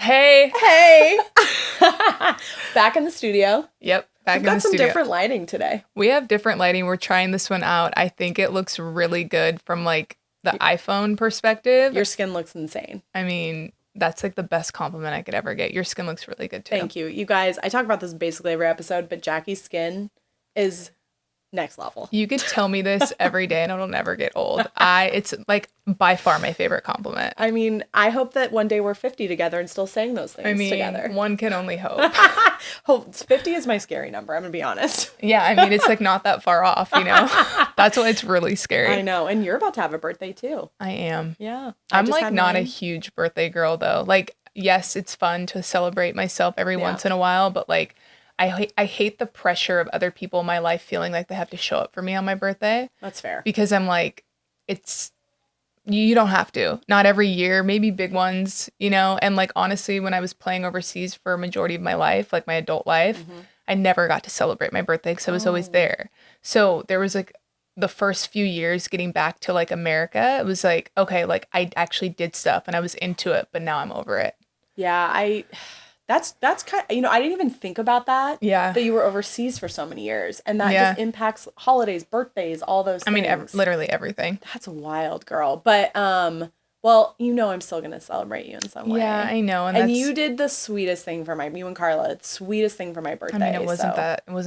Hey. Hey. Back in the studio. Yep. We've got some different lighting today. We have different lighting. We're trying this one out. I think it looks really good from like the iPhone perspective. Your skin looks insane. I mean, that's like the best compliment I could ever get. Your skin looks really good too. Thank you. You guys, I talk about this basically every episode, but Jackie's skin is next level. You could tell me this every day and it'll never get old. It's like by far my favorite compliment. I mean, I hope that one day we're 50 together and still saying those things together. One can only hope. 50 is my scary number, I'm going to be honest. Yeah, I mean, it's like not that far off, you know? That's why it's really scary. I know. And you're about to have a birthday too. I am. Yeah. I'm like not a huge birthday girl though. Like, yes, it's fun to celebrate myself every once in a while, but like, I hate the pressure of other people in my life feeling like they have to show up for me on my birthday. That's fair. Because I'm like, you don't have to. Not every year, maybe big ones, you know? And like, honestly, when I was playing overseas for a majority of my life, like my adult life, I never got to celebrate my birthday because I was always there. So there was like the first few years getting back to like America, it was like, okay, like I actually did stuff and I was into it, but now I'm over it. Yeah, That's kind of, I didn't even think about that. Yeah. That you were overseas for so many years. And that just impacts holidays, birthdays, all those things. I mean, literally everything. That's a wild, girl. But, well, I'm still going to celebrate you in some way. Yeah, I know. And you did the sweetest thing for you and Carla, the sweetest thing for my birthday. I mean, it wasn't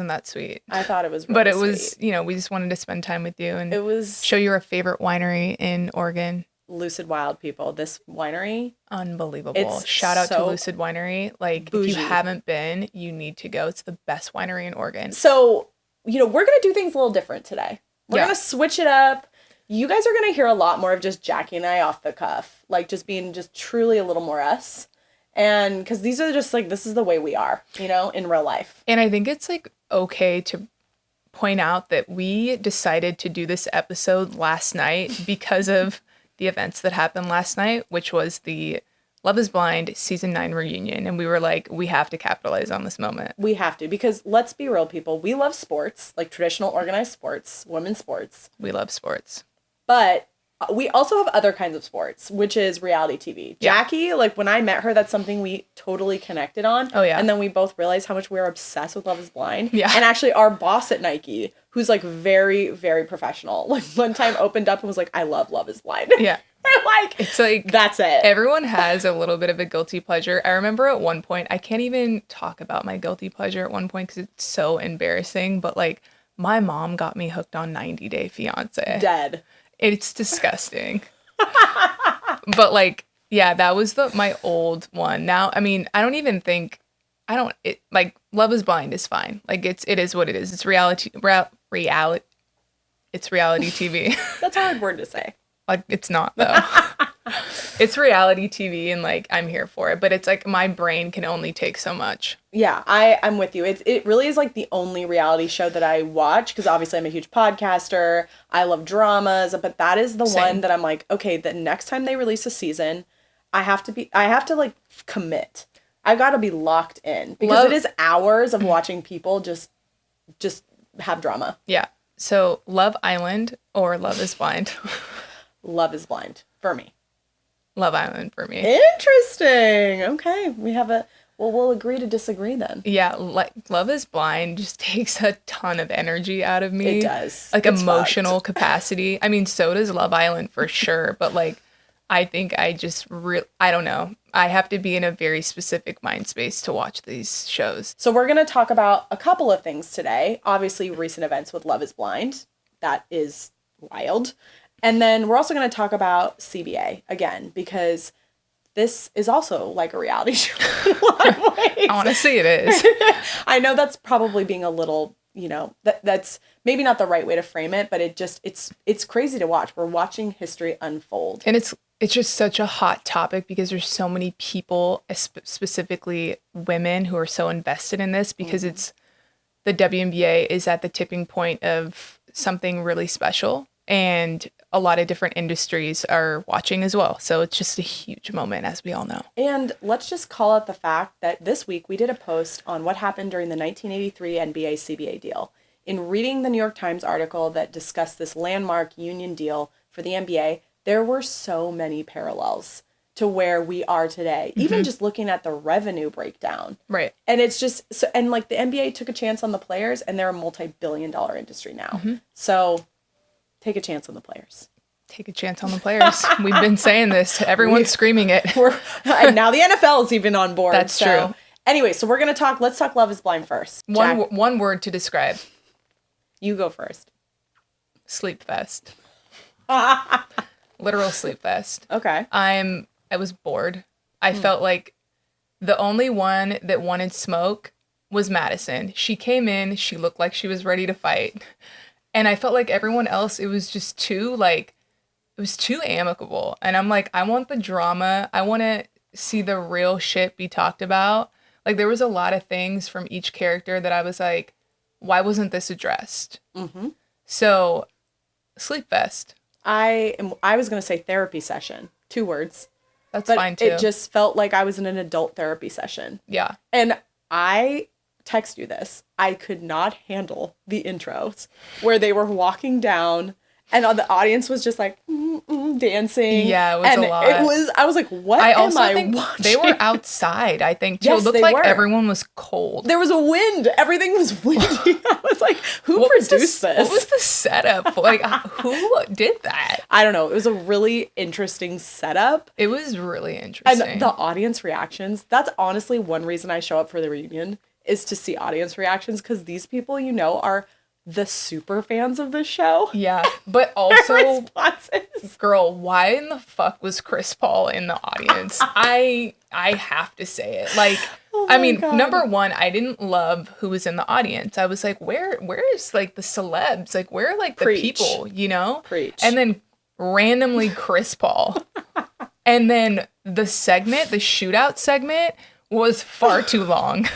that sweet. I thought it was really But it was, we just wanted to spend time with you and show you our favorite winery in Oregon. Lucid Wild, people. This winery, unbelievable. Shout out to Lucid Winery. Like, bougie. If you haven't been, you need to go. It's the best winery in Oregon. So, we're going to do things a little different today. We're going to switch it up. You guys are going to hear a lot more of just Jackie and I off the cuff. Like, just being just truly a little more us. And because these are just like, this is the way we are, in real life. And I think it's like okay to point out that we decided to do this episode last night because of the events that happened last night, which was the Love is Blind season 9 reunion. And we were like, we have to capitalize on this moment. We have to, because let's be real, people. We love sports, like traditional organized sports, women's sports. We love sports. But we also have other kinds of sports, which is reality TV. Yeah. Jackie, like when I met her, that's something we totally connected on. Oh, yeah. And then we both realized how much we were obsessed with Love is Blind. Yeah. And actually our boss at Nike, who's like very, very professional, like one time opened up and was like, I love Love is Blind. Yeah. Like, it's like, that's it. Everyone has a little bit of a guilty pleasure. I remember at one point, I can't even talk about my guilty pleasure at one point because it's so embarrassing, but like my mom got me hooked on 90 Day Fiance. Dead. It's disgusting. But like, yeah, that was my old one. Now, I mean, I don't even think, like Love is Blind is fine. Like it is what it is. It's reality TV. That's a hard word to say. Like it's not though. It's reality TV and like I'm here for it, but it's like my brain can only take so much. Yeah, I'm with you. It really is like the only reality show that I watch because obviously I'm a huge podcaster. I love dramas, but that is the one that I'm like, okay, the next time they release a season, I have to like commit. I got to be locked in because it is hours of watching people just have drama. Yeah. So Love Island or Love is Blind? Love is Blind for me. Love Island for me. Interesting. Okay. We'll agree to disagree then. Yeah, like Love is Blind just takes a ton of energy out of me. It does. Like it's emotional capacity. I mean, so does Love Island for sure, but like I think I don't know. I have to be in a very specific mind space to watch these shows. So we're going to talk about a couple of things today. Obviously, recent events with Love is Blind. That is wild. And then we're also going to talk about CBA again, because this is also like a reality show in a lot of ways. Honestly, it is. I know that's probably being a little, that's maybe not the right way to frame it, but it's crazy to watch. We're watching history unfold. And it's just such a hot topic because there's so many people, specifically women, who are so invested in this because it's the WNBA is at the tipping point of something really special. And a lot of different industries are watching as well. So it's just a huge moment, as we all know. And let's just call out the fact that this week we did a post on what happened during the 1983 NBA-CBA deal. In reading the New York Times article that discussed this landmark union deal for the NBA, there were so many parallels to where we are today. Even just looking at the revenue breakdown. Right. And it's just, so, and like the NBA took a chance on the players, and they're a multi-billion-dollar industry now. So take a chance on the players. Take a chance on the players. We've been saying this. Everyone's screaming it. And now the NFL is even on board. That's true. Anyway, so let's talk Love is Blind first. One word to describe. You go first. Sleep fest. Literal sleep fest. Okay. I was bored. I felt like the only one that wanted smoke was Madison. She came in, she looked like she was ready to fight. And I felt like everyone else, it was just too amicable. And I'm like, I want the drama. I want to see the real shit be talked about. Like, there was a lot of things from each character that I was like, why wasn't this addressed? So, Sleep Fest. I was going to say therapy session. 2 words. That's fine, too. It just felt like I was in an adult therapy session. Yeah. And I text you this. I could not handle the intros where they were walking down and the audience was just like dancing. Yeah, it was a lot. I was like, what am I watching? They were outside, I think, too. Yes, it looked like everyone was cold. There was a wind. Everything was windy. I was like, who produced this? What was the setup? Like, who did that? I don't know. It was a really interesting setup. It was really interesting. And the audience reactions, that's honestly one reason I show up for the reunion, is to see audience reactions, because these people, are the super fans of the show. Yeah, but also, responses. Girl, why in the fuck was Chris Paul in the audience? I have to say it. Like, God. Number one, I didn't love who was in the audience. I was like, where is like the celebs? Like, where are like the people, Preach. And then randomly Chris Paul. And then the shootout segment was far too long.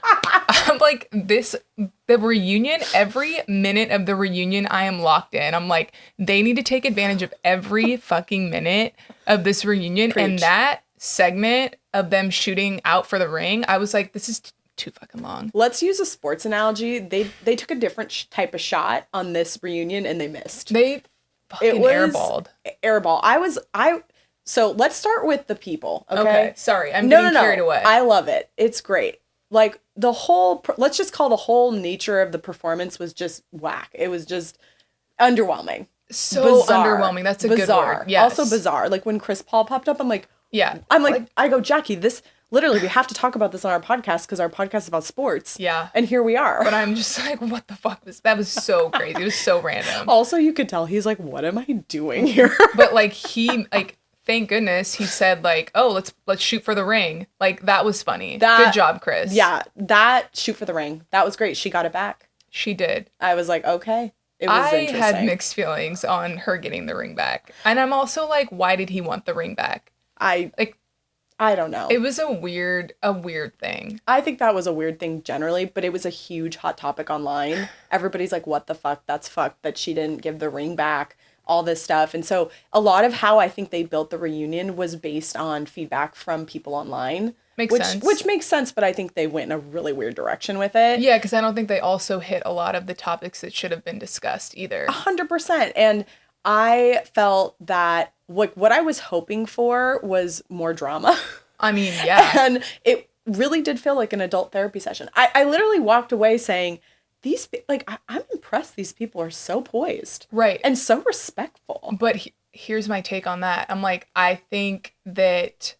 I'm like, the reunion, every minute of the reunion, I am locked in. I'm like, they need to take advantage of every fucking minute of this reunion. Preach. And that segment of them shooting out for the ring, I was like, this is too fucking long. Let's use a sports analogy. They took a different type of shot on this reunion and they missed. They fucking airballed. So let's start with the people. Okay. Sorry, I'm getting carried away. I love it. It's great. Like, let's just call the whole nature of the performance was just whack. It was just underwhelming. So bizarre. Underwhelming. That's a good word. Yes. Also bizarre. Like, when Chris Paul popped up, I'm like, I go, Jackie, this, literally, we have to talk about this on our podcast because our podcast is about sports. Yeah. And here we are. But I'm just like, what the fuck that was so crazy. It was so random. Also, you could tell he's like, what am I doing here? But thank goodness he said like, oh, let's shoot for the ring. Like, that was funny. Good job, Chris. Yeah, that shoot for the ring. That was great. She got it back. She did. I was like, okay. It was interesting. I had mixed feelings on her getting the ring back. And I'm also like, why did he want the ring back? I don't know. It was a weird thing. I think that was a weird thing generally, but it was a huge hot topic online. Everybody's like, what the fuck? That's fucked that she didn't give the ring back. All this stuff. And so a lot of how I think they built the reunion was based on feedback from people online. Makes sense. Which makes sense, but I think they went in a really weird direction with it. Yeah, because I don't think they also hit a lot of the topics that should have been discussed either. 100%. And I felt that what I was hoping for was more drama. I mean, yeah. And it really did feel like an adult therapy session. I literally walked away saying, I'm impressed these people are so poised. Right. And so respectful. But here's my take on that. I'm like, I think that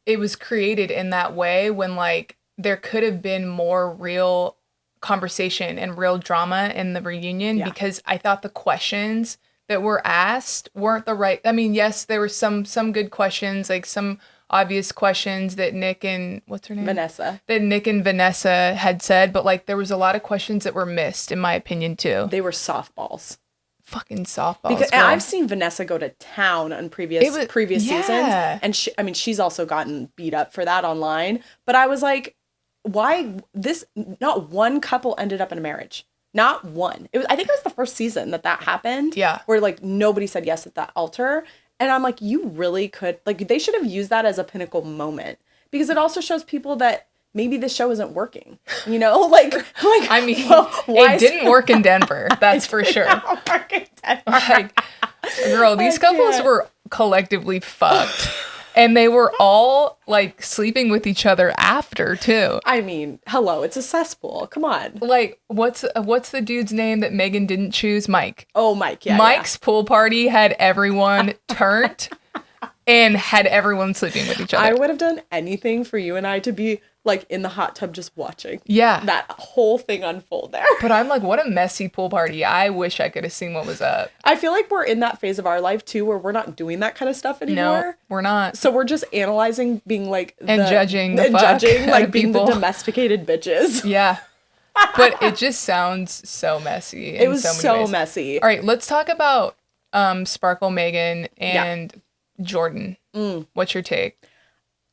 it was created in that way when, like, there could have been more real conversation and real drama in the reunion because I thought the questions that were asked weren't the right. I mean, yes, there were some good questions, like some obvious questions that Nick and what's her name? Vanessa. That Nick and Vanessa had said, but like there was a lot of questions that were missed, in my opinion, too. They were softballs. Fucking softballs. Because I've seen Vanessa go to town on previous seasons, and she's also gotten beat up for that online. But I was like, why this? Not one couple ended up in a marriage. Not one. I think it was the first season that happened. Yeah. Where like nobody said yes at that altar. And I'm like, you really could, like, they should have used that as a pinnacle moment because it also shows people that maybe this show isn't working, like, I mean, it didn't work in Denver. That's for sure. Work in Denver. Like, girl, these couples were collectively fucked. And they were all like sleeping with each other after too. I mean, hello, it's a cesspool. Come on. Like, what's the dude's name that Megan didn't choose? Mike. Oh, Mike, yeah. Mike's pool party had everyone turned and had everyone sleeping with each other. I would have done anything for you and I to be like in the hot tub just watching. Yeah. That whole thing unfold there. But I'm like, what a messy pool party. I wish I could have seen what was up. I feel like we're in that phase of our life too where we're not doing that kind of stuff anymore. No, we're not. So we're just analyzing, being like judging the fuck judging, like being people. the domesticated bitches. Yeah. But it just sounds so messy. It was so many ways. messy. All right, let's talk about Sparkle, Megan, and Jordan. What's your take?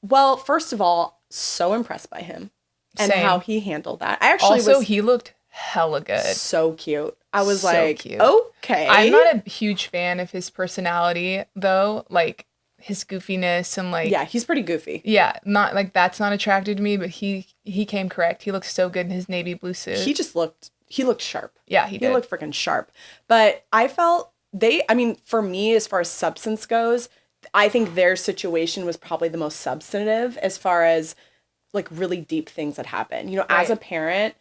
Well, first of all, so impressed by him and Same. how he handled that. I actually also, he looked hella good. So cute. I was So like, cute. okay. I'm not a huge fan of his personality, though. Like, his goofiness and like... Yeah, he's pretty goofy. Yeah, not like that's not attracted to me, but he came correct. He looked so good in his navy blue suit. He looked sharp. Yeah, he did. He looked freaking sharp. But I felt for me, as far as substance goes, I think their situation was probably the most substantive as far as like really deep things that happen. You know, as a parent,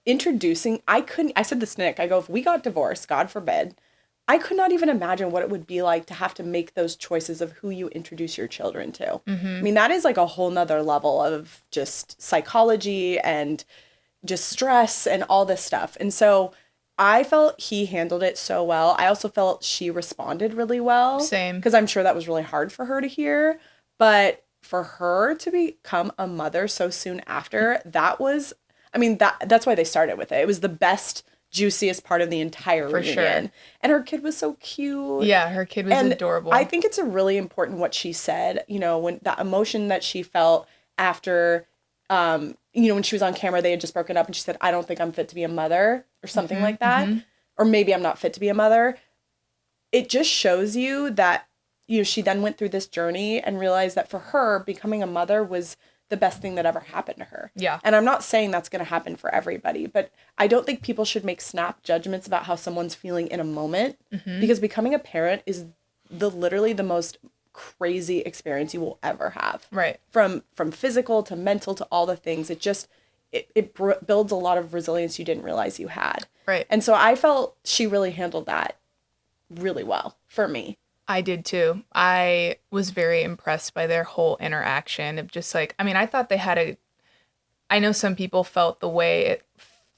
I said this to Nick, I go, if we got divorced, God forbid, I could not even imagine what it would be like to have to make those choices of who you introduce your children to. I mean, that is like a whole nother level of just psychology and just stress and all this stuff. And so I felt he handled it so well. I also felt she responded really well. Same. Because I'm sure that was really hard for her to hear. But for her to become a mother so soon after, that's why they started with it. It was the best, juiciest part of the entire reunion. Sure. And her kid was so cute. Yeah, her kid was adorable. I think it's a really important what she said, you know, when that emotion that she felt after, when she was on camera, they had just broken up and she said, I don't think I'm fit to be a mother or something like that. Or maybe I'm not fit to be a mother. It just shows you that, you know, she then went through this journey and realized that for her, becoming a mother was the best thing that ever happened to her. Yeah. And I'm not saying that's going to happen for everybody, but I don't think people should make snap judgments about how someone's feeling in a moment because becoming a parent is literally the most crazy experience you will ever have. Right. From physical to mental to all the things. It builds a lot of resilience you didn't realize you had. Right. And so I felt she really handled that really well for me. I did too. I was very impressed by their whole interaction of just like, I mean, I thought they had I know some people felt the way it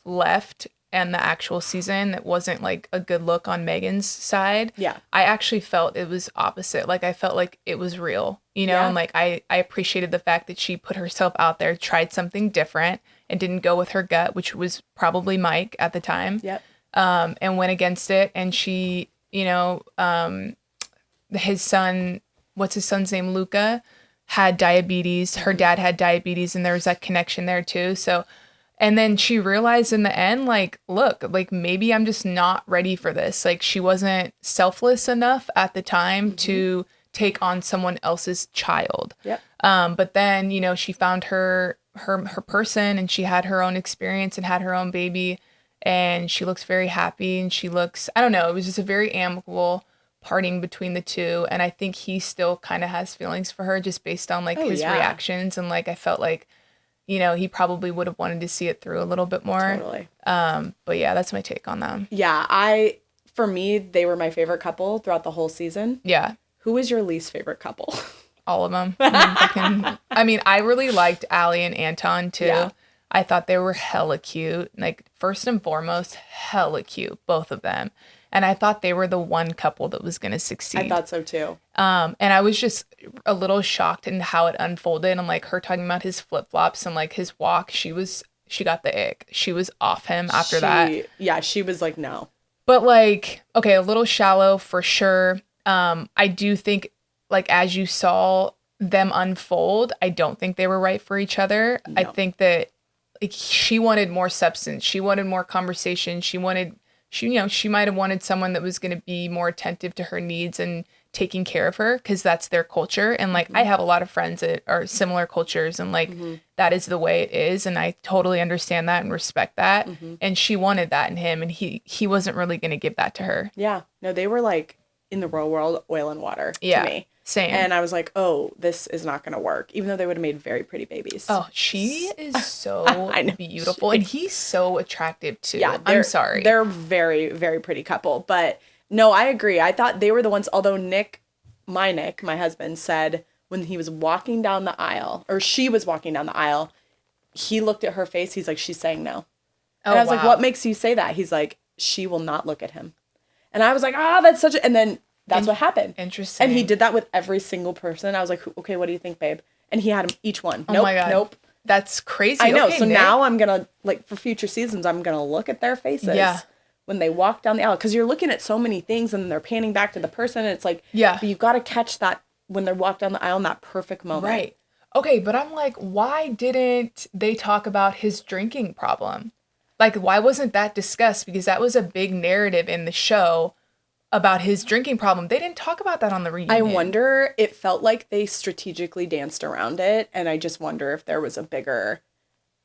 left and the actual season, it wasn't like a good look on Megan's side. Yeah. I actually felt it was opposite. Like I felt like it was real, you know, and like I appreciated the fact that she put herself out there, tried something different and didn't go with her gut, which was probably Mike at the time. Yep. And went against it. And she, you know, his son, what's his son's name? Luca had diabetes. Her dad had diabetes and there was that connection there too. So, and then she realized in the end, like, look, like maybe I'm just not ready for this. Like she wasn't selfless enough at the time to take on someone else's child. Yep. But then, you know, she found her person and she had her own experience and had her own baby and she looks very happy and she looks, I don't know, it was just a very amicable parting between the two. And I think he still kind of has feelings for her just based on like his reactions. And like, I felt like, you know, he probably would have wanted to see it through a little bit more. Totally. But yeah, that's my take on them. Yeah. For me, they were my favorite couple throughout the whole season. Yeah. Who is your least favorite couple? All of them. I mean, I really liked Allie and Anton too. Yeah. I thought they were hella cute. Like first and foremost, hella cute, both of them. And I thought they were the one couple that was going to succeed. I thought so too. And I was just a little shocked in how it unfolded. And like her talking about his flip-flops and like his walk, she got the ick. She was off him after that. Yeah, she was like, no. But like, okay, a little shallow for sure. I do think like as you saw them unfold, I don't think they were right for each other. No. I think that like, she wanted more substance. She wanted more conversation. She might have wanted someone that was going to be more attentive to her needs and taking care of her because that's their culture. And like, I have a lot of friends that are similar cultures and like, that is the way it is. And I totally understand that and respect that. And she wanted that in him and he wasn't really going to give that to her. Yeah. No, they were like in the real world, oil and water to me. Same. And I was like, oh, this is not going to work, even though they would have made very pretty babies. Oh, she is so beautiful. And he's so attractive, too. Yeah, I'm sorry. They're very, very pretty couple. But no, I agree. I thought they were the ones, although my husband, said when he was walking down the aisle, or she was walking down the aisle, he looked at her face. He's like, she's saying no. And I was like, what makes you say that? He's like, she will not look at him. And I was like, that's such a... And then... That's what happened. Interesting. And he did that with every single person. I was like, okay, what do you think, babe? And he had them each one. Oh my God. Nope. That's crazy. I know. Okay, so Nick. Now I'm going to, like, for future seasons, I'm going to look at their faces when they walk down the aisle. Because you're looking at so many things and they're panning back to the person. And it's like, but you've got to catch that when they walk down the aisle in that perfect moment. Right. Okay, but I'm like, why didn't they talk about his drinking problem? Like, why wasn't that discussed? Because that was a big narrative in the show about his drinking problem. They didn't talk about that on the reunion. I wonder, it felt like they strategically danced around it, and I just wonder if there was a bigger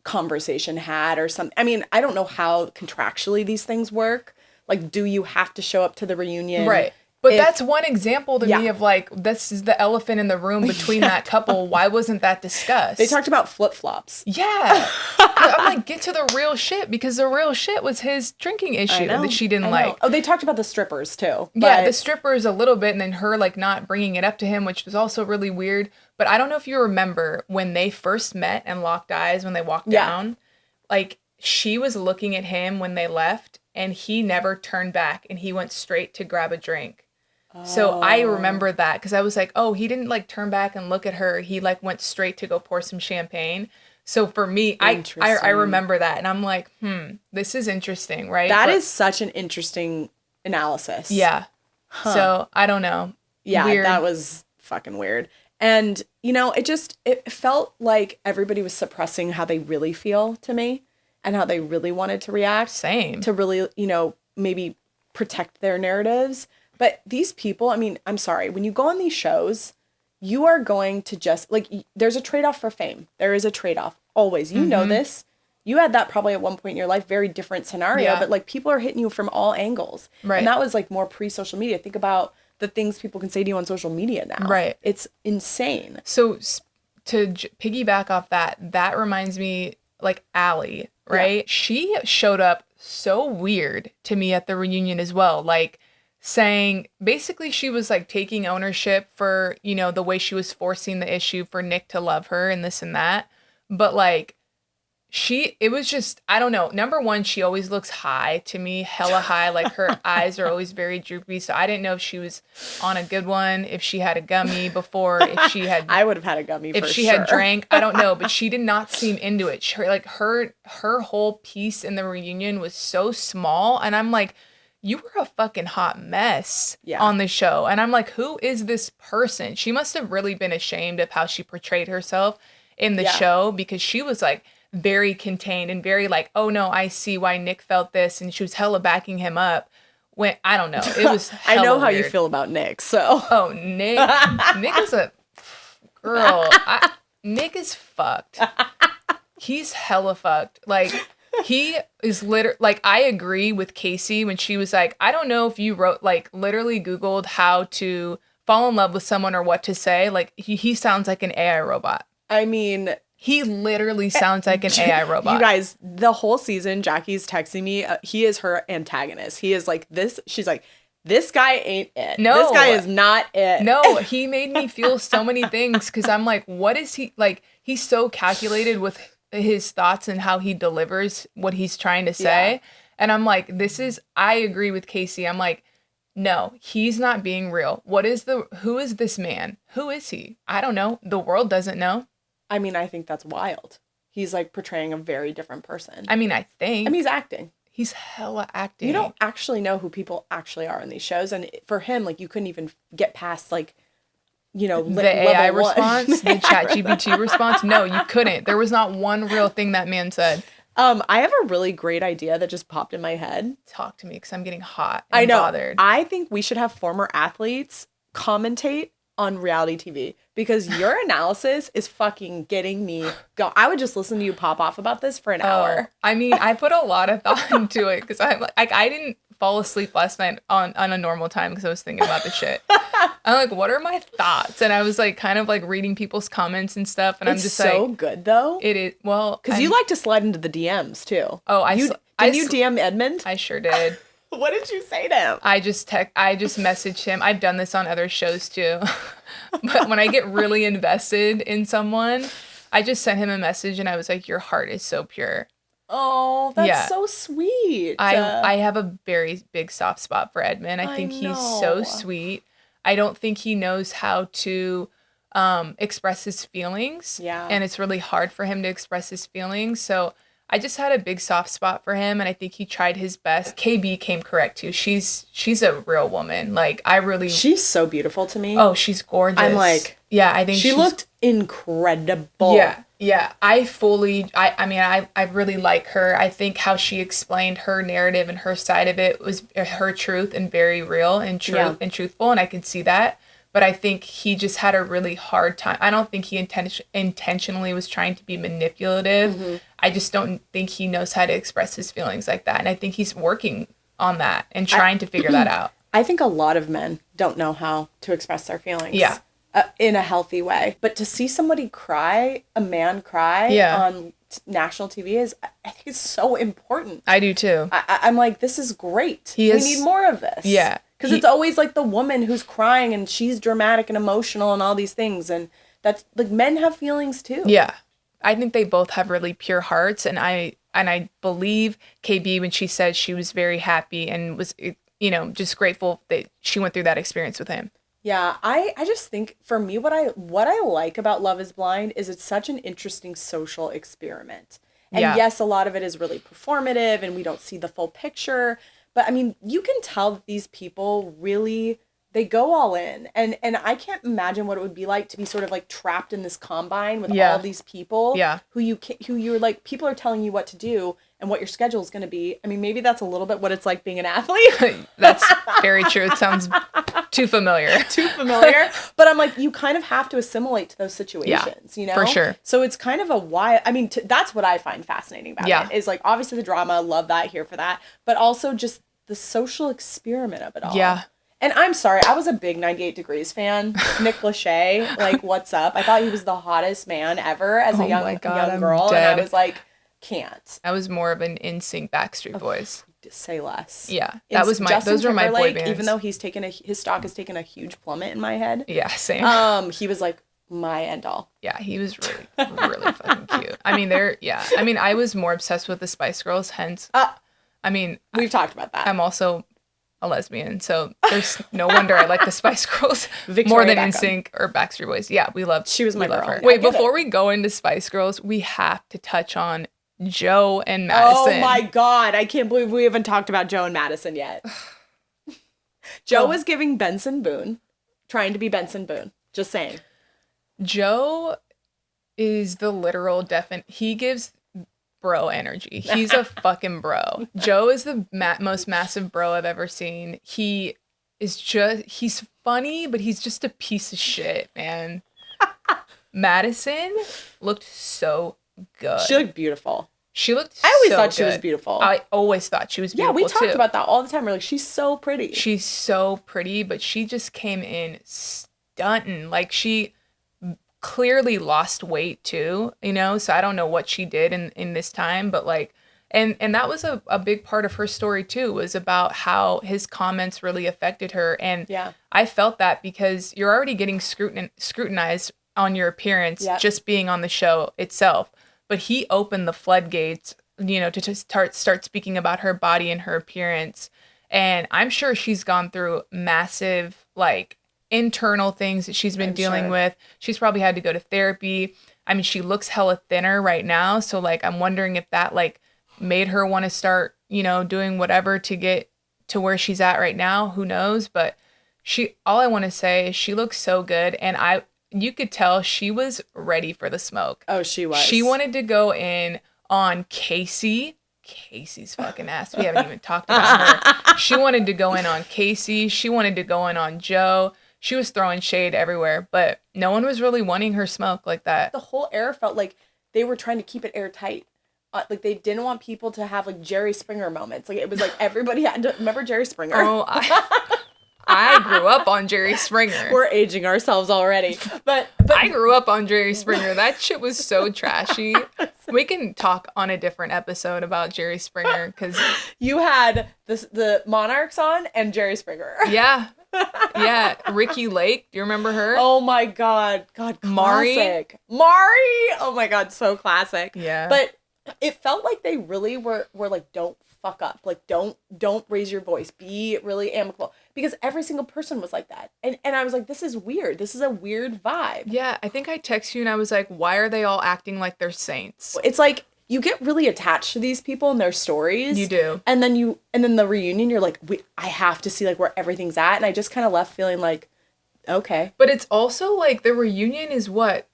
conversation had or something. I mean, I don't know how contractually these things work. Like, do you have to show up to the reunion? Right. But that's one example to me of, like, this is the elephant in the room between that couple. Why wasn't that discussed? They talked about flip-flops. Yeah. I'm like, get to the real shit, because the real shit was his drinking issue that she didn't like. Oh, they talked about the strippers, too. Yeah, the strippers a little bit, and then her, like, not bringing it up to him, which was also really weird. But I don't know if you remember when they first met and locked eyes when they walked down. Like, she was looking at him when they left, and he never turned back, and he went straight to grab a drink. So I remember that because I was like, oh, he didn't like turn back and look at her. He like went straight to go pour some champagne. So for me, I remember that. And I'm like, this is interesting, right? That is such an interesting analysis. Yeah. Huh. So I don't know. Yeah, weird. That was fucking weird. And, you know, it felt like everybody was suppressing how they really feel to me and how they really wanted to react. Same. To really, you know, maybe protect their narratives. But these people, I mean, I'm sorry, when you go on these shows, you are going to just, like, there's a trade-off for fame. There is a trade-off, always. You know this. You had that probably at one point in your life, very different scenario, but, like, people are hitting you from all angles. Right. And that was, like, more pre-social media. Think about the things people can say to you on social media now. Right. It's insane. So to piggyback off that reminds me, like, Allie, right? Yeah. She showed up so weird to me at the reunion as well. Like, saying basically she was like taking ownership for, you know, the way she was forcing the issue for Nick to love her and this and that. But like it was just, I don't know. Number one, she always looks high to me, hella high. Like her eyes are always very droopy. So I didn't know if she was on a good one, if she had a gummy before, if she had. I would have had a gummy if she had drank. I don't know, but she did not seem into it. Her whole piece in the reunion was so small, and I'm like, you were a fucking hot mess on the show. And I'm like, who is this person? She must have really been ashamed of how she portrayed herself in the show, because she was like very contained and very like, oh no, I see why Nick felt this. And she was hella backing him up. When I don't know. It was hella I know how weird. you feel about Nick, so. Oh, Nick. Nick is a girl. Nick is fucked. He's hella fucked. Like, he is literally, like, I agree with Casey when she was like, I don't know if you wrote, like, literally Googled how to fall in love with someone or what to say. Like, he sounds like an AI robot. I mean, he literally sounds like an AI robot. You guys, the whole season, Jackie's texting me. He is her antagonist. He is like this. She's like, this guy ain't it. No. This guy is not it. No, he made me feel so many things because I'm like, what is he, like, he's so calculated with his thoughts and how he delivers what he's trying to say. Yeah. And I'm like, I agree with Casey. I'm like, no, he's not being real. Who is this man? Who is he? I don't know. The world doesn't know. I mean, I think that's wild. He's like portraying a very different person. I mean, he's acting. He's hella acting. You don't actually know who people actually are in these shows. And for him, like, you couldn't even get past, like, you know, the AI response, the ChatGPT response. No, you couldn't. There was not one real thing that man said. I have a really great idea that just popped in my head. Talk to me, because I'm getting hot and bothered. I think we should have former athletes commentate on reality TV because your analysis is fucking getting me go. I would just listen to you pop off about this for an hour. I mean, I put a lot of thought into it because I'm like, I didn't fall asleep last night on a normal time because I was thinking about the shit. I'm like, what are my thoughts? And I was like, kind of like reading people's comments and stuff. And I'm just so like, good though. it is. Well, because you like to slide into the DMs too. Oh, did you DM Edmund? I sure did. What did you say to him? I just messaged him. I've done this on other shows too. But when I get really invested in someone, I just sent him a message and I was like, your heart is so pure. Oh, that's so sweet. I have a very big soft spot for Edmund. I think he's so sweet. I don't think he knows how to express his feelings. Yeah. And it's really hard for him to express his feelings. So I just had a big soft spot for him, and I think he tried his best. KB came correct too. She's a real woman. Like she's so beautiful to me. Oh, she's gorgeous. I'm like, yeah, I think she looked incredible. Yeah. I really like her. I think how she explained her narrative and her side of it was her truth and very real and true and truthful, and I can see that. But I think he just had a really hard time. I don't think he intentionally was trying to be manipulative. Mm-hmm. I just don't think he knows how to express his feelings like that. And I think he's working on that and trying to figure that out. I think a lot of men don't know how to express their feelings. Yeah. In a healthy way. But to see somebody cry, a man cry on national TV I think it's so important. I do too. I'm like, this is great. We need more of this. Yeah. Because it's always like the woman who's crying and she's dramatic and emotional and all these things. And that's like, men have feelings too. Yeah. I think they both have really pure hearts. And I believe KB when she said she was very happy and was, just grateful that she went through that experience with him. Yeah, I just think for me, what I like about Love is Blind is it's such an interesting social experiment. And yes, a lot of it is really performative and we don't see the full picture. But I mean, you can tell that these people really, they go all in. And I can't imagine what it would be like to be sort of like trapped in this combine with all these people who you're like, people are telling you what to do and what your schedule is going to be. I mean, maybe that's a little bit what it's like being an athlete. That's very true. It sounds too familiar. But I'm like, you kind of have to assimilate to those situations, For sure. So it's kind of that's what I find fascinating about it. Is like, obviously the drama, love that, here for that. But also just the social experiment of it all. Yeah. And I'm sorry, I was a big 98 Degrees fan. Nick Lachey, like, what's up? I thought he was the hottest man ever as a young girl. And I was like, can't. I was more of an NSYNC Backstreet Boys. Say less. Yeah. Those were my boy bands. Even though his stock has taken a huge plummet in my head. Yeah, same. He was like my end all. Yeah, he was really, really fucking cute. I mean, I was more obsessed with the Spice Girls, hence. We've talked about that. I'm also a lesbian, so there's no wonder I like the Spice Girls more than NSYNC or Backstreet Boys. Yeah, She was my girl. Her. Wait, before we go into Spice Girls, we have to touch on Joe and Madison. Oh my God, I can't believe we haven't talked about Joe and Madison yet. Joe was giving Benson Boone, trying to be Benson Boone. Just saying. Joe is the literal he gives bro energy. He's a fucking bro. Joe is the most massive bro I've ever seen. He's funny, but he's just a piece of shit, man. Madison looked so good. She looked beautiful. I always thought she was beautiful. I always thought she was beautiful. Yeah, we talked about that all the time. We're like, she's so pretty. She's so pretty, but she just came in stunting. Like, she clearly lost weight too, so I don't know what she did in this time, but like, and that was a big part of her story too, was about how his comments really affected her. And I felt that because you're already getting scrutinized on your appearance just being on the show itself. But he opened the floodgates, to just start speaking about her body and her appearance. And I'm sure she's gone through massive, like, internal things that she's been dealing with. She's probably had to go to therapy. I mean, she looks hella thinner right now. So, like, I'm wondering if that, like, made her want to start, doing whatever to get to where she's at right now. Who knows? But all I want to say is she looks so good. And you could tell she was ready for the smoke. Oh, she was. She wanted to go in on Casey's fucking ass. We haven't even talked about her. She wanted to go in on Casey. She wanted to go in on Joe. she was throwing shade everywhere, but no one was really wanting her smoke like that. The whole air felt like they were trying to keep it airtight. Like they didn't want people to have like Jerry Springer moments. Like it was like everybody had to remember Jerry Springer. Oh, I grew up on Jerry Springer. We're aging ourselves already. But I grew up on Jerry Springer. That shit was so trashy. We can talk on a different episode about Jerry Springer because you had the Monarchs on and Jerry Springer. Yeah. Yeah. Ricky Lake. Do you remember her? Oh my God. God, classic. Mari. Oh my God. So classic. Yeah. But it felt like they really were like, don't fuck up. Like, don't raise your voice. Be really amicable. Because every single person was like that. And I was like, this is weird. This is a weird vibe. Yeah. I think I texted you and I was like, why are they all acting like they're saints? It's like, you get really attached to these people and their stories. You do. And then the reunion, you're like, I have to see like where everything's at. And I just kind of left feeling like, okay. But it's also like the reunion is what?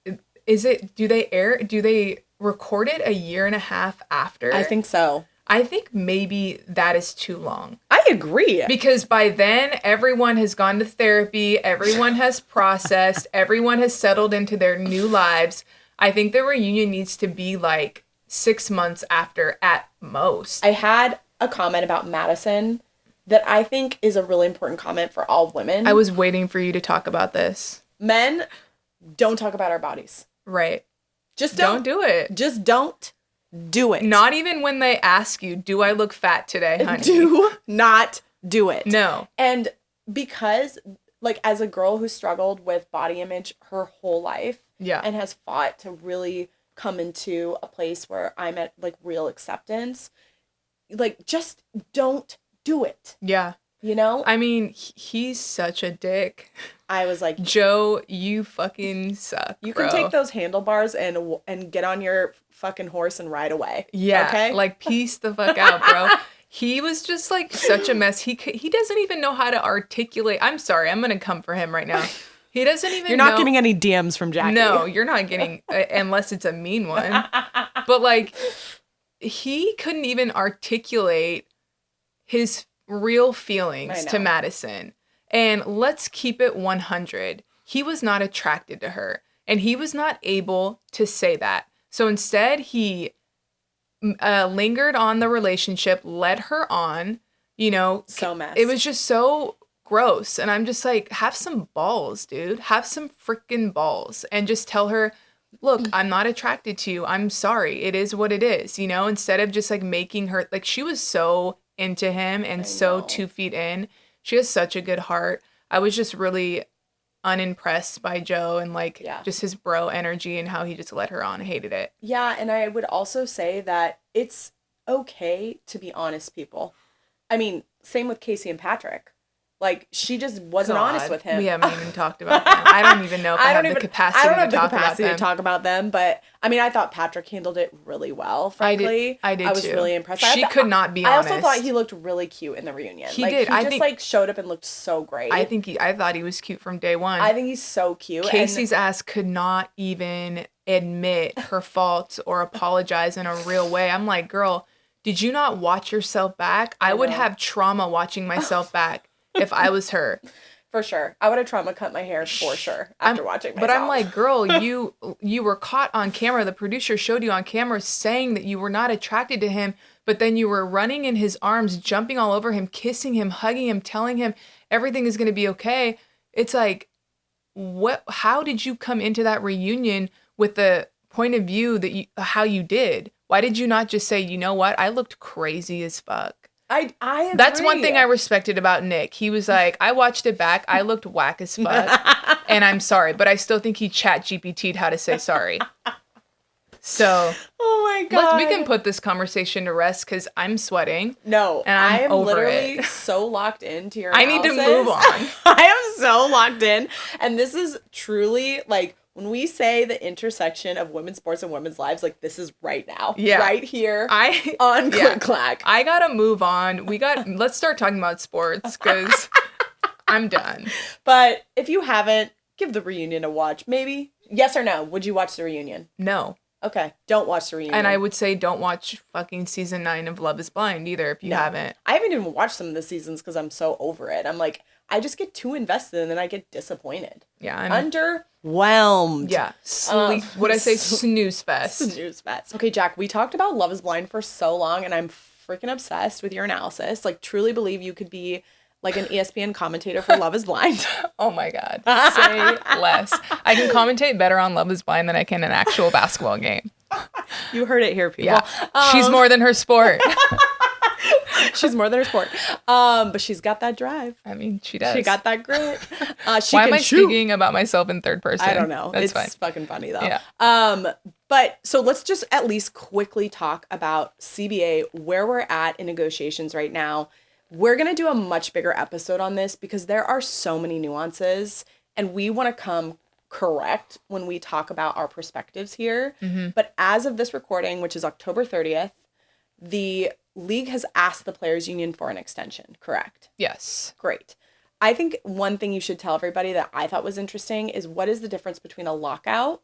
Is it, do they record it a year and a half after? I think so. I think maybe that is too long. I agree. Because by then, everyone has gone to therapy, everyone has processed, everyone has settled into their new lives. I think the reunion needs to be like 6 months after at most. I had a comment about Madison that I think is a really important comment for all women. I was waiting for you to talk about this. Men, don't talk about our bodies. Right. Just don't do it. Just don't do it. Not even when they ask you, do I look fat today, honey? Do not do it. No. And because, like, as a girl who struggled with body image her whole life, yeah, and has fought to really come into a place where I'm at, like, real acceptance, like, just don't do it. Yeah. You know? I mean, he's such a dick. I was like, Joe, you fucking suck, You bro. can take those handlebars and get on your fucking horse and ride away. Yeah. Okay? Like, peace the fuck out, bro. He was just, like, such a mess. He doesn't even know how to articulate. I'm sorry. I'm going to come for him right now. He doesn't even You're not getting any DMs from Jackie. No, you're not getting, unless it's a mean one. But, like, he couldn't even articulate his real feelings to Madison. And let's keep it 100. He was not attracted to her. And he was not able to say that. So instead, he lingered on the relationship, led her on, you know. So messed. It was just so gross. And I'm just like, have some balls, dude. Have some freaking balls. And just tell her, look, I'm not attracted to you. I'm sorry. It is what it is, you know, instead of just like making her, like, she was so into him and so 2 feet in. She has such a good heart. I was just really unimpressed by Joe and like just his bro energy and how he just led her on. I hated it. Yeah, and I would also say that it's okay to be honest, people. I mean, same with Casey and Patrick. Like, she just wasn't honest with him. We haven't even talked about them. I don't even know if I have the capacity to talk about them. But, I mean, I thought Patrick handled it really well, frankly. I did I was too. really impressed. She could not be honest. I also thought he looked really cute in the reunion. He did. He just showed up and looked so great. I thought he was cute from day one. I think he's so cute. Casey's ass could not even admit her faults or apologize in a real way. I'm like, girl, did you not watch yourself back? I would have trauma watching myself back. If I was her. For sure. I would have trauma cut my hair for sure after watching myself. But I'm like, girl, you were caught on camera. The producer showed you on camera saying that you were not attracted to him, but then you were running in his arms, jumping all over him, kissing him, hugging him, telling him everything is going to be okay. It's like, how did you come into that reunion with the point of view that how you did? Why did you not just say, you know what? I looked crazy as fuck. I agree. That's one thing I respected about Nick. He was like, I watched it back. I looked whack as fuck. And I'm sorry. But I still think he chat GPT'd how to say sorry. So. Oh my God. We can put this conversation to rest because I'm sweating. No. And I am over literally it. so locked into your I need to move on. I am so locked in. And this is truly like, when we say the intersection of women's sports and women's lives, like, this is right now. Yeah. Right here on Clack. I gotta move on. Let's start talking about sports because I'm done. But if you haven't, give the reunion a watch. Maybe. Yes or no? Would you watch the reunion? No. Okay. Don't watch the reunion. And I would say don't watch fucking season 9 of Love is Blind either if you haven't. I haven't even watched some of the seasons because I'm so over it. I'm like, I just get too invested and then I get disappointed. Yeah. Underwhelmed. Yeah. What I say? Snooze fest. Snooze fest. Okay, Jack, we talked about Love is Blind for so long and I'm freaking obsessed with your analysis. Like, truly believe you could be like an ESPN commentator for Love is Blind. Oh my God. Say less. I can commentate better on Love is Blind than I can an actual basketball game. You heard it here, people. Yeah. She's more than her sport. She's more than her sport. But she's got that drive. I mean, she does. She got that grit. Why am I speaking about myself in third person? I don't know. That's it's fine. fucking funny though. Yeah. But so let's just at least quickly talk about CBA, where we're at in negotiations right now. We're going to do a much bigger episode on this because there are so many nuances and we want to come correct when we talk about our perspectives here. Mm-hmm. But as of this recording, which is October 30th, the league has asked the players union for an extension, correct? Yes. Great. I think one thing you should tell everybody that I thought was interesting is what is the difference between a lockout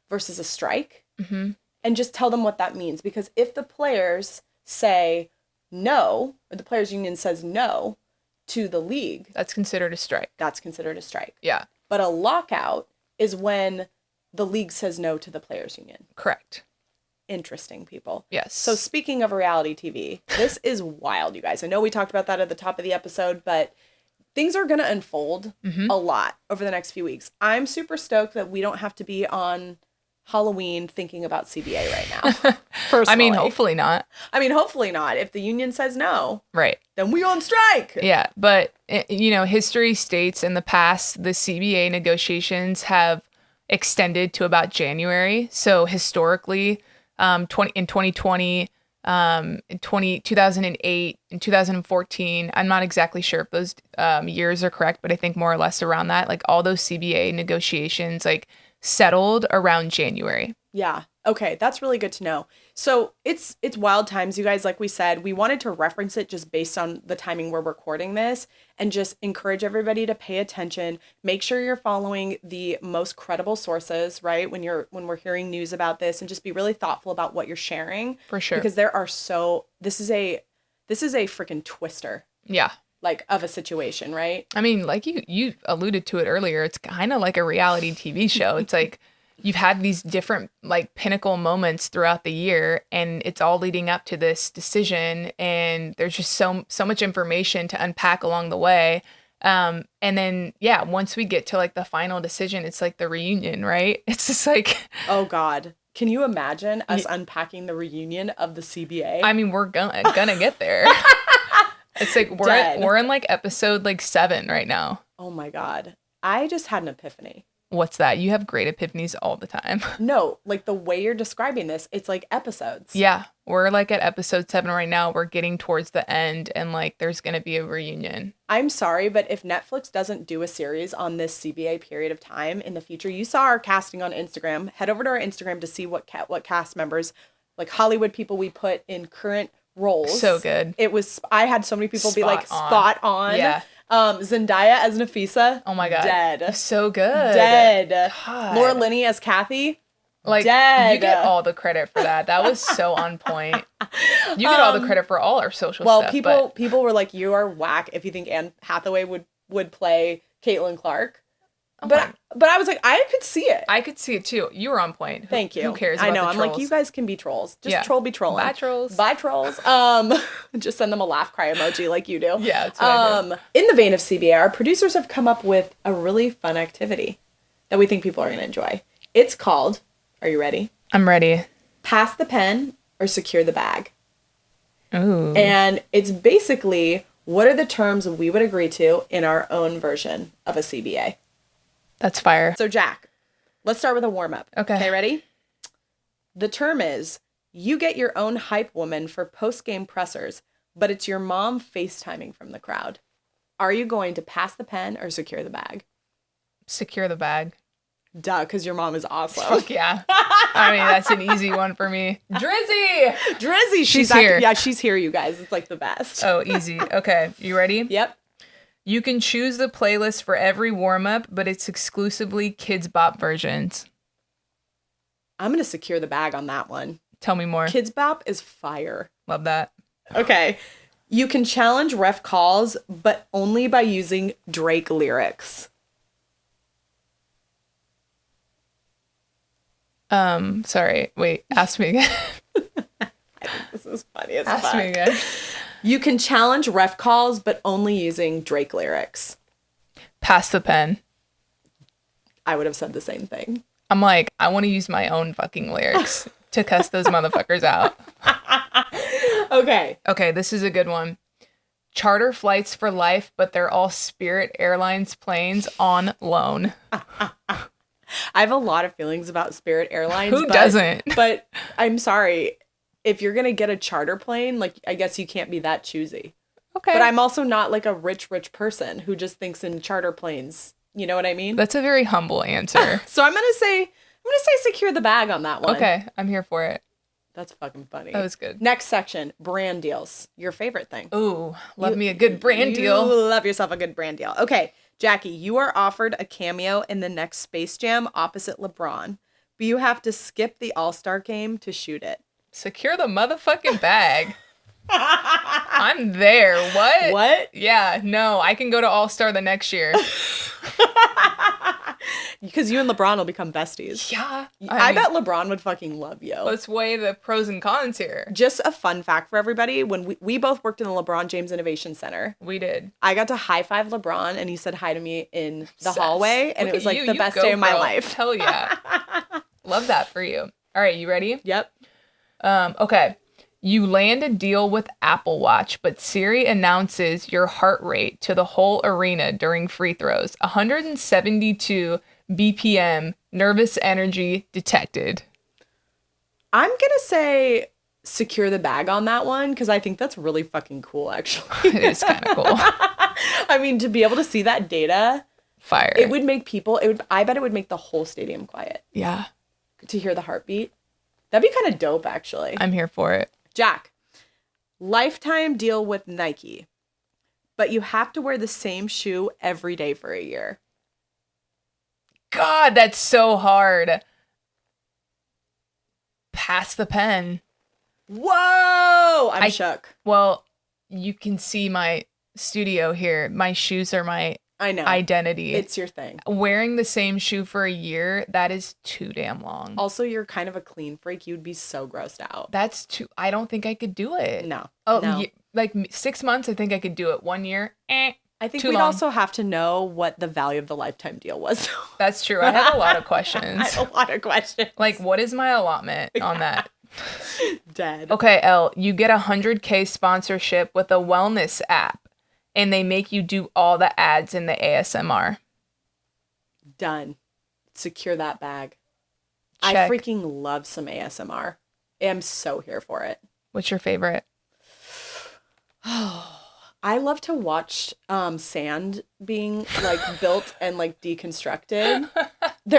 versus a strike? Mm-hmm. And just tell them what that means. Because if the players say no, or the players union says no to the league, that's considered a strike. That's considered a strike. Yeah. But a lockout is when the league says no to the players union. Correct. Interesting, people. Yes. So speaking of reality TV, this is wild, you guys. I know we talked about that at the top of the episode, but things are going to unfold a lot over the next few weeks. I'm super stoked that we don't have to be on Halloween thinking about CBA right now. Personally. I mean, hopefully not. If the union says no, right, then we on strike. Yeah, but history states in the past the CBA negotiations have extended to about January. So historically, in 2020, in 2008, in 2014, I'm not exactly sure if those years are correct, but I think more or less around that, like all those CBA negotiations like settled around January. Yeah. Okay. That's really good to know. So it's wild times, you guys. Like we said, we wanted to reference it just based on the timing we're recording this and just encourage everybody to pay attention. Make sure you're following the most credible sources, right? When we're hearing news about this, and just be really thoughtful about what you're sharing. For sure. Because this is a freaking twister. Yeah. Like of a situation, right? I mean, like you alluded to it earlier, it's kind of like a reality TV show. It's like you've had these different like pinnacle moments throughout the year and it's all leading up to this decision, and there's just so much information to unpack along the way. And then once we get to like the final decision, it's like the reunion, right? It's just like, oh God. Can you imagine us unpacking the reunion of the CBA? I mean, we're gonna get there. It's like we're in like episode like 7 right now. Oh my God. I just had an epiphany. What's that? You have great epiphanies all the time. No, like the way you're describing this, it's like episodes. Yeah. We're like at episode 7 right now. We're getting towards the end and like there's going to be a reunion. I'm sorry, but if Netflix doesn't do a series on this CBA period of time in the future, you saw our casting on Instagram. Head over to our Instagram to see what cast members, like Hollywood people we put in current roles. So good. I had so many people be like spot on. Yeah. Zendaya as Nafisa. Oh my God. Dead. So good. Dead. God. Laura Linney as Kathy. Like, dead. You get all the credit for that. That was so on point. You get all the credit for all our social stuff. Well, people were like, you are whack if you think Anne Hathaway would play Caitlin Clark. Oh but I was like, I could see it. I could see it too. You were on point. Thank you. Who cares about I know. the I'm trolls? like, you guys can be trolls. Just troll be trolling. Bye trolls. Bye trolls. Just send them a laugh cry emoji like you do. Yeah. That's what I do. In the vein of CBA, our producers have come up with a really fun activity that we think people are going to enjoy. It's called, are you ready? I'm ready. Pass the pen or secure the bag. Ooh. And it's basically, what are the terms we would agree to in our own version of a CBA? That's fire. So, Jack, let's start with a warm-up. Okay, ready? The term is, you get your own hype woman for post-game pressers, but it's your mom FaceTiming from the crowd. Are you going to pass the pen or secure the bag? Secure the bag. Duh, because your mom is awesome. Fuck yeah. I mean, that's an easy one for me. Drizzy! She's here. Yeah, she's here, you guys. It's like the best. Oh, easy. Okay, you ready? Yep. You can choose the playlist for every warm-up, but it's exclusively Kids Bop versions. I'm going to secure the bag on that one. Tell me more. Kids Bop is fire. Love that. Okay. You can challenge ref calls, but only by using Drake lyrics. Sorry. Wait, ask me again. I think this is funny as fuck. Ask me again. You can challenge ref calls, but only using Drake lyrics. Pass the pen. I would have said the same thing. I'm like, I want to use my own fucking lyrics to cuss those motherfuckers out. Okay. Okay, this is a good one. Charter flights for life, but they're all Spirit Airlines planes on loan. I have a lot of feelings about Spirit Airlines. Who doesn't? But I'm sorry. If you're going to get a charter plane, like, I guess you can't be that choosy. Okay. But I'm also not like a rich person who just thinks in charter planes. You know what I mean? That's a very humble answer. So I'm gonna say secure the bag on that one. Okay, I'm here for it. That's fucking funny. That was good. Next section, brand deals. Your favorite thing. Ooh, love me a good brand deal. Love yourself a good brand deal. Okay, Jackie, you are offered a cameo in the next Space Jam opposite LeBron, but you have to skip the All-Star game to shoot it. Secure the motherfucking bag. I'm there. What? What? Yeah, no, I can go to All-Star the next year. Because you and LeBron will become besties. Yeah. I bet LeBron would fucking love you. Let's weigh the pros and cons here. Just a fun fact for everybody. When we both worked in the LeBron James Innovation Center. We did. I got to high five LeBron and he said hi to me in the Obsessed. hallway. And Look it was at like you. the You best go, day of my girl. life. Hell yeah. Love that for you. All right, you ready? Yep. Okay. You land a deal with Apple Watch, but Siri announces your heart rate to the whole arena during free throws. 172 BPM, nervous energy detected. I'm going to say secure the bag on that one because I think that's really fucking cool, actually. It is kind of cool. I mean, to be able to see that data, Fire. it would make people, I bet it would make the whole stadium quiet Yeah. to hear the heartbeat. That'd be kind of dope, actually. I'm here for it. Jack, lifetime deal with Nike, but you have to wear the same shoe every day for a year. God, that's so hard. Pass the pen. Whoa! I'm shook. Well, you can see my studio here. My shoes are my I know. identity. It's your thing. Wearing the same shoe for a year, that is too damn long. Also, you're kind of a clean freak. You'd be so grossed out. That's too... I don't think I could do it. No. Oh, no. Like 6 months, I think I could do it. 1 year, I think too we'd long. also have to know what the value of the lifetime deal was. That's true. I have a lot of questions. I have a lot of questions. Like, what is my allotment on that? Dead. Okay, Elle, you get 100K sponsorship with a wellness app, and they make you do all the ads in the ASMR. Done. Secure that bag. Check. I freaking love some ASMR. I'm so here for it. What's your favorite? I love to watch sand being like built and like deconstructed.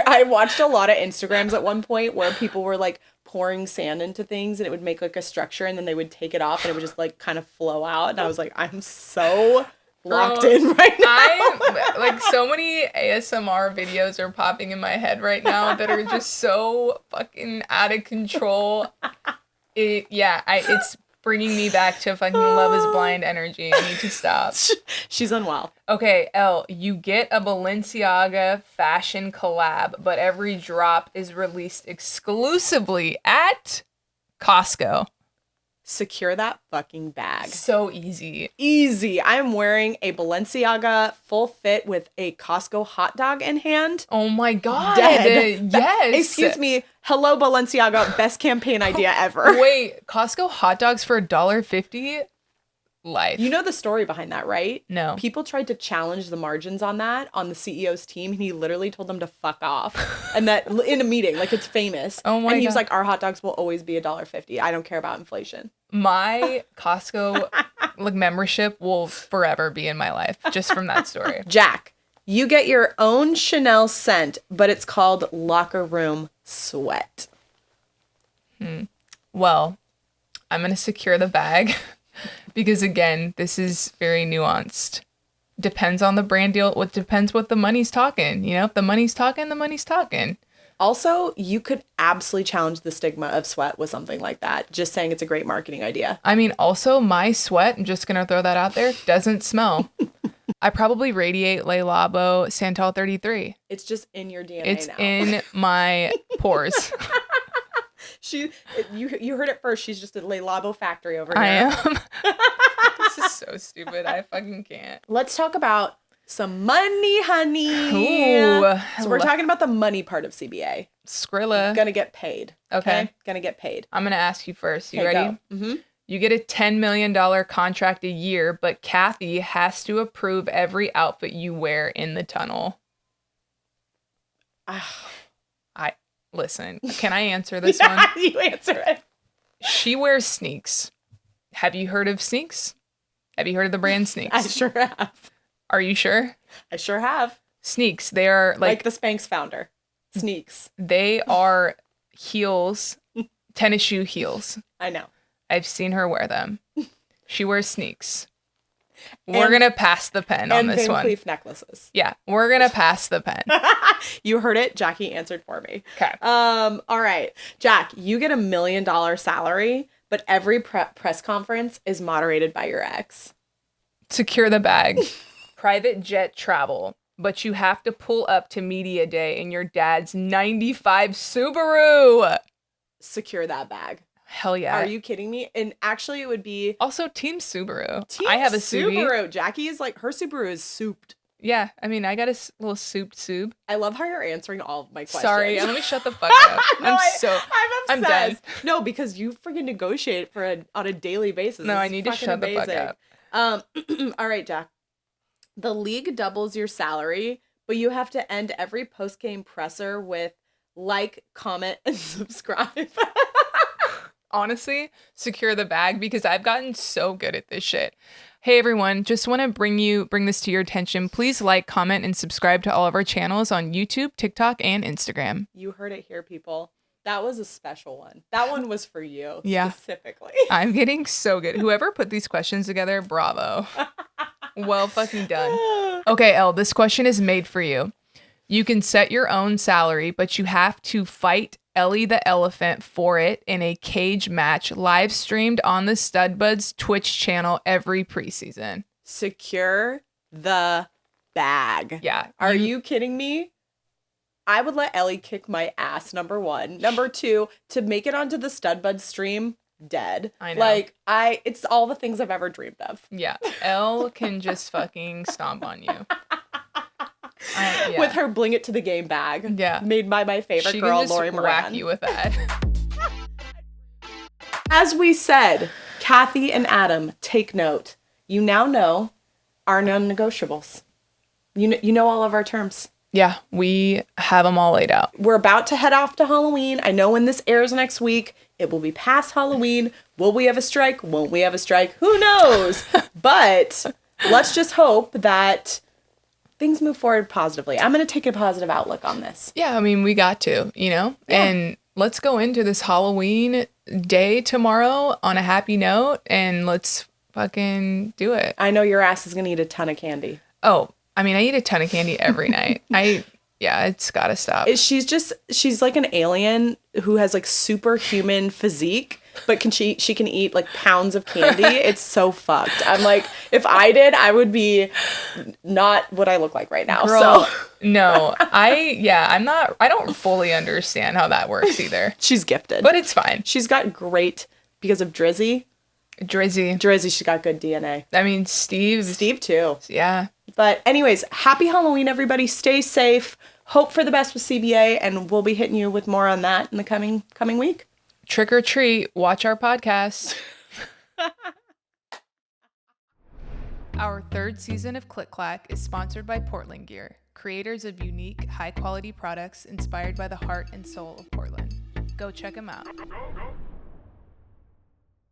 I watched a lot of Instagrams at one point where people were like pouring sand into things and it would make like a structure and then they would take it off and it would just like kind of flow out. And I was like, I'm so locked in right now. Like so many ASMR videos are popping in my head right now that are just so fucking out of control. It's bringing me back to fucking Love is Blind energy. I need to stop. She's unwell. Okay, Elle, you get a Balenciaga fashion collab, but every drop is released exclusively at Costco. Secure that fucking bag. So easy. Easy. I'm wearing a Balenciaga full fit with a Costco hot dog in hand. Oh my God. Dead. Yes. Excuse me. Hello, Balenciaga. Best campaign idea ever. Wait, Costco hot dogs for $1.50? Life. You know the story behind that, right? No. People tried to challenge the margins on that on the CEO's team, and he literally told them to fuck off. And that in a meeting, like it's famous. Oh my And he was God. like, our hot dogs will always be $1.50. I don't care about inflation. My Costco like membership will forever be in my life just from that story. Jack, you get your own Chanel scent, but it's called Locker Room Sweat. Well, I'm going to secure the bag because, again, this is very nuanced. Depends on the brand deal. What depends what the money's talking. You know, if the money's talking, the money's talking. Also, you could absolutely challenge the stigma of sweat with something like that. Just saying it's a great marketing idea. I mean, also my sweat, I'm just going to throw that out there, doesn't smell. I probably radiate Le Labo Santal 33. It's just in your DNA It's now. in my pores. You heard it first. She's just a Le Labo factory over here. I am. This is so stupid. I fucking can't. Let's talk about some money, honey. Ooh. So we're talking about the money part of CBA. Skrilla. Gonna get paid. Okay. Gonna get paid. I'm going to ask you first. You Okay, ready? go. Mm-hmm. You get a $10 million contract a year, but Kathy has to approve every outfit you wear in the tunnel. Listen, can I answer this one? You answer it. She wears sneaks. Have you heard of sneaks? Have you heard of the brand Sneaks? I sure have. Are you sure? I sure have. Sneaks, they are like the Spanx founder. Sneaks. They are heels, tennis shoe heels. I know. I've seen her wear them. She wears sneaks. We're going to pass the pen on this one. And Van Cleef necklaces. Yeah, we're going to pass the pen. You heard it. Jackie answered for me. Okay. All right. Jack, you get $1 million salary, but every press conference is moderated by your ex. Secure the bag. Private jet travel. But you have to pull up to media day in your dad's 95 Subaru. Secure that bag. Hell yeah. Are you kidding me? And actually, it would be... Also, Team Subaru. Team I have a Subaru. Jackie is like... Her Subaru is souped. Yeah. I mean, I got a little souped Sub. I love how you're answering all of my questions. Sorry. Let me shut the fuck up. No, I'm obsessed. I'm done. No, because you freaking negotiate on a daily basis. No, This I need to shut the fuck up. All right, Jack. The league doubles your salary, but you have to end every post-game presser with like, comment, and subscribe. Honestly, secure the bag because I've gotten so good at this shit. Hey everyone, just want to bring this to your attention. Please like, comment, and subscribe to all of our channels on YouTube, TikTok, and Instagram. You heard it here, people. That was a special one. That one was for you specifically. I'm getting so good. Whoever put these questions together, bravo. Well fucking done. Okay, Elle, this question is made for you. You can set your own salary, but you have to fight Ellie the Elephant for it in a cage match live streamed on the Studbuds Twitch channel every preseason. Secure the bag. Yeah. Are you kidding me? I would let Ellie kick my ass, number one. Number two, to make it onto the Studbuds stream, dead. I know. Like, it's all the things I've ever dreamed of. Yeah. Elle can just fucking stomp on you. With her bling it to the game bag. Yeah. Made by my favorite she girl, can just Lori Moran. whack you with that. As we said, Kathy and Adam, take note. You now know our non-negotiables. You know all of our terms. Yeah, we have them all laid out. We're about to head off to Halloween. I know when this airs next week, it will be past Halloween. Will we have a strike? Won't we have a strike? Who knows? But let's just hope that things move forward positively. I'm going to take a positive outlook on this. Yeah, I mean, we got to, Yeah. And let's go into this Halloween day tomorrow on a happy note, and let's fucking do it. I know your ass is going to eat a ton of candy. Oh, I mean, I eat a ton of candy every night. It's got to stop. She's like an alien who has like superhuman physique, but she can eat like pounds of candy. It's so fucked. I'm like, if I did, I would be not what I look like right now. Girl, so no, I don't fully understand how that works either. She's gifted, but it's fine. She's got great, because of Drizzy, she's got good DNA. I mean, Steve too. Yeah. But anyways, happy Halloween, everybody. Stay safe. Hope for the best with CBA, and we'll be hitting you with more on that in the coming week. Trick or treat. Watch our podcast. Our third season of Clack is sponsored by Portland Gear, creators of unique, high-quality products inspired by the heart and soul of Portland. Go check them out.